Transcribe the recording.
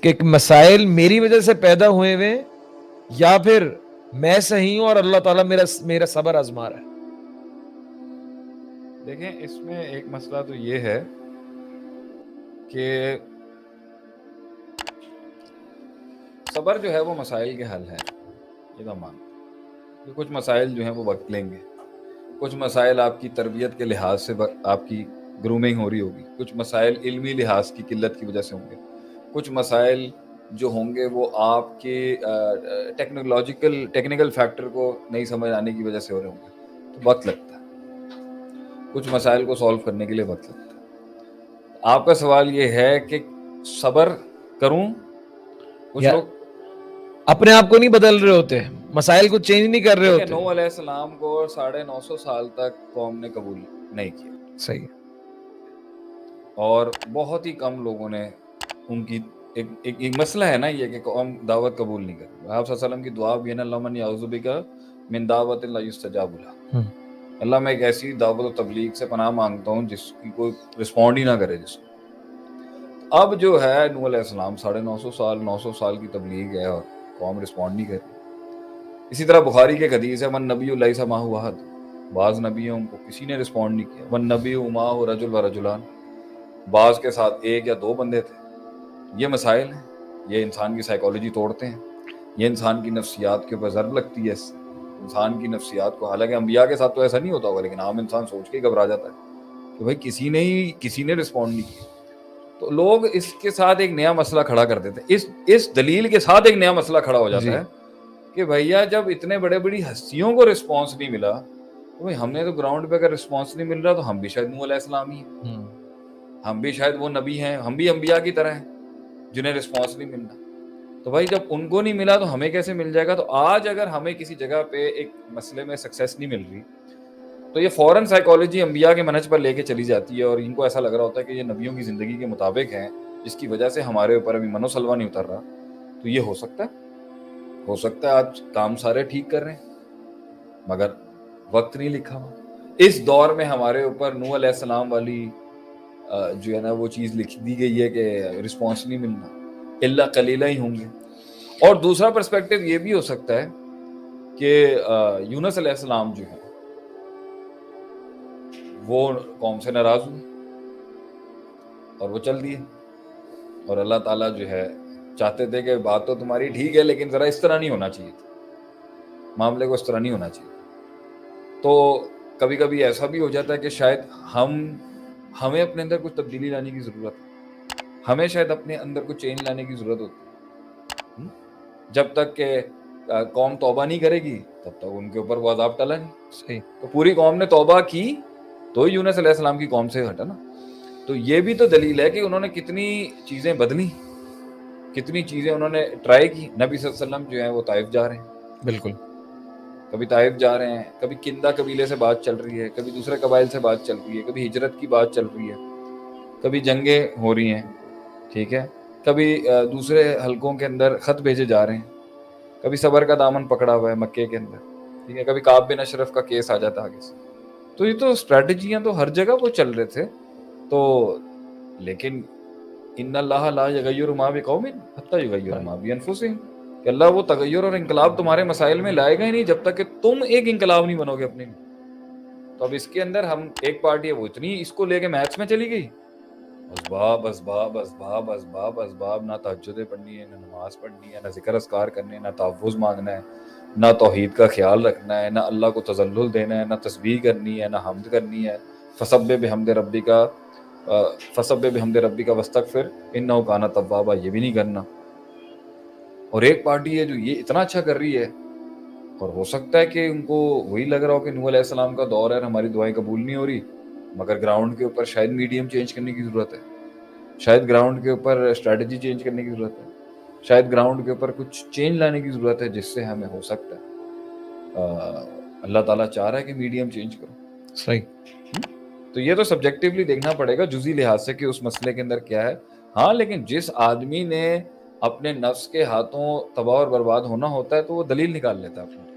کہ مسائل میری وجہ سے پیدا ہوئے ہوئے یا پھر میں صحیح ہوں اور اللہ تعالیٰ میرا صبر آزما رہا ہے؟ دیکھیں اس میں ایک مسئلہ تو یہ ہے کہ صبر جو ہے وہ مسائل کے حل ہے، یہ تو مان کہ کچھ مسائل جو ہیں وہ وقت لیں گے، کچھ مسائل آپ کی تربیت کے لحاظ سے آپ کی گرومنگ ہو رہی ہوگی، کچھ مسائل علمی لحاظ کی قلت کی وجہ سے ہوں گے، کچھ مسائل جو ہوں گے وہ آپ کے ٹیکنیکل فیکٹر کو نہیں سمجھ آنے کی وجہ سے ہو رہے ہوں گے، تو وقت لگتا ہے، کچھ مسائل کو سولو کرنے کے لیے وقت لگتا ہے۔ آپ کا سوال یہ ہے کہ صبر کروں؟ کچھ یا لوگ اپنے آپ کو نہیں بدل رہے ہوتے، مسائل کو چینج نہیں کر رہے ہوتے۔ نوح علیہ السلام کو 950 سال تک قوم نے قبول نہیں کیا، صحیح، اور بہت ہی کم لوگوں نے ان کی ایک مسئلہ ہے نا یہ کہ قوم دعوت قبول نہیں کرتی۔ آپ صلی اللہ علیہ وسلم کی دعا بھی ہے نا، اللہم انی اعوذ بک من دعوت لا یستجاب لہا، اللہ میں ایک ایسی دعوت و تبلیغ سے پناہ مانگتا ہوں جس کی کوئی رسپونڈ ہی نہ کرے جس کو۔ اب جو ہے نوح علیہ السلام 950 سال کی تبلیغ ہے اور قوم رسپونڈ نہیں کرتی۔ اسی طرح بخاری کے حدیث ہے من نبی لیس معہ احد، بعض نبیوں کو کسی نے رسپونڈ نہیں کیا، من نبی معہ رجل و رجلان، بعض کے ساتھ ایک یا دو بندے تھے۔ یہ مسائل ہیں، یہ انسان کی سائیکالوجی توڑتے ہیں، یہ انسان کی نفسیات کے اوپر ضرب لگتی ہے، اس سے انسان کی نفسیات کو، حالانکہ انبیاء کے ساتھ تو ایسا نہیں ہوتا ہوگا لیکن عام انسان سوچ کے ہی گھبرا جاتا ہے کہ بھائی کسی نے رسپونڈ نہیں کیا۔ تو لوگ اس کے ساتھ ایک نیا مسئلہ کھڑا کر دیتے ہیں، اس دلیل کے ساتھ ایک نیا مسئلہ کھڑا ہو جاتا ہے کہ بھیا جب اتنے بڑے بڑی ہستیوں کو رسپانس نہیں ملا تو بھائی ہم نے تو گراؤنڈ پہ اگر رسپانس نہیں مل رہا تو ہم بھی شاید نوح علیہ السلام ہی ہیں، ہم بھی شاید وہ نبی ہیں، ہم بھی انبیاء کی طرح ہیں جنہیں رسپانس نہیں مل رہا۔ تو بھائی جب ان کو نہیں ملا تو ہمیں کیسے مل جائے گا؟ تو آج اگر ہمیں کسی جگہ پہ ایک مسئلے میں سکسیس نہیں مل رہی تو یہ فوراً سائیکالوجی انبیاء کے منہج پر لے کے چلی جاتی ہے، اور ان کو ایسا لگ رہا ہوتا ہے کہ یہ نبیوں کی زندگی کے مطابق ہیں جس کی وجہ سے ہمارے اوپر ابھی منو سلوا نہیں اتر رہا۔ تو یہ ہو سکتا ہے آج کام سارے ٹھیک کر رہے ہیں مگر وقت نہیں لکھا ہوا۔ اس دور میں ہمارے اوپر نوح علیہ السلام والی جو ہے نا وہ چیز لکھ دی گئی ہے کہ رسپانس نہیں ملنا، الا قلیلہ ہی ہوں گے۔ اور دوسرا پرسپیکٹیو یہ بھی ہو سکتا ہے کہ یونس علیہ السلام جو ہے وہ قوم سے ناراض ہوئے اور وہ چل دیے، اور اللہ تعالیٰ جو ہے چاہتے تھے کہ بات تو تمہاری ٹھیک ہے لیکن ذرا اس طرح نہیں ہونا چاہیے تھا، معاملے کو اس طرح نہیں ہونا چاہیے۔ تو کبھی کبھی ایسا بھی ہو جاتا ہے کہ شاید ہمیں اپنے اندر کچھ تبدیلی لانے کی ضرورت ہے، ہمیں شاید اپنے اندر کچھ چینج لانے کی ضرورت ہوتی ہے۔ جب تک کہ قوم توبہ نہیں کرے گی تب تک ان کے اوپر وہ عذاب ٹلا نہیں۔ صحیح، تو پوری قوم نے توبہ کی تو یونس علیہ السلام کی قوم سے ہٹا نا۔ تو یہ بھی تو دلیل ہے کہ انہوں نے کتنی چیزیں بدلی، کتنی چیزیں انہوں نے ٹرائی کی۔ نبی صلی اللہ علیہ وسلم جو ہیں وہ طائف جا رہے ہیں، بالکل، کبھی طائف جا رہے ہیں، کبھی کندہ قبیلے سے بات چل رہی ہے، کبھی دوسرے قبائل سے بات چل رہی ہے، کبھی ہجرت کی بات چل رہی ہے، کبھی جنگیں ہو رہی ہیں، ٹھیک ہے، کبھی دوسرے حلقوں کے اندر خط بھیجے جا رہے ہیں، کبھی صبر کا دامن پکڑا ہوا ہے مکے کے اندر، ٹھیک ہے، کبھی کعب بن اشرف کا کیس آ جاتا آگے سے۔ تو یہ تو اسٹریٹجیاں تو ہر جگہ وہ چل رہے تھے۔ تو لیکن ان اللہ لا یغیر ما بقوم حتی یغیروا ما بانفسہم، کہ اللہ وہ تغیر اور انقلاب تمہارے مسائل میں لائے گا ہی نہیں جب تک کہ تم ایک انقلاب نہیں بنو گے اپنے میں۔ تو اب اس کے اندر ہم ایک پارٹی ہے وہ اتنی اس کو لے کے میچ میں چلی گئی، اسباب اسباب اسباب اسباب اسباب، نہ تہجدیں پڑھنی ہے، نہ نماز پڑھنی ہے، نہ ذکر اذکار کرنے، نہ تحفظ مانگنا ہے، نہ توحید کا خیال رکھنا ہے، نہ اللہ کو تذلل دینا ہے، نہ تسبیح کرنی ہے، نہ حمد کرنی ہے، فسبح بحمد ربک واستغفر انہ کان توابا، یہ بھی نہیں کرنا۔ اور ایک پارٹی ہے جو یہ اتنا اچھا کر رہی ہے، اور ہو سکتا ہے کہ ان کو وہی لگ رہا ہو کہ نوح علیہ السلام کا دور ہے، ہماری دعائیں قبول نہیں ہو رہی، مگر گراؤنڈ کے اوپر شاید میڈیم چینج کرنے کی ضرورت ہے، شاید گراؤنڈ کے اوپر اسٹریٹجی چینج کرنے کی ضرورت ہے، شاید گراؤنڈ کے اوپر کچھ چینج لانے کی ضرورت ہے جس سے ہمیں ہو سکتا ہے اللہ تعالیٰ چاہ رہا ہے کہ میڈیم چینج کرو۔ صحیح، تو یہ تو سبجیکٹیولی دیکھنا پڑے گا جزئی لحاظ سے کہ اس مسئلے کے اندر کیا ہے۔ ہاں لیکن جس آدمی نے اپنے نفس کے ہاتھوں تباہ اور برباد ہونا ہوتا ہے تو وہ دلیل نکال لیتا ہے اپنے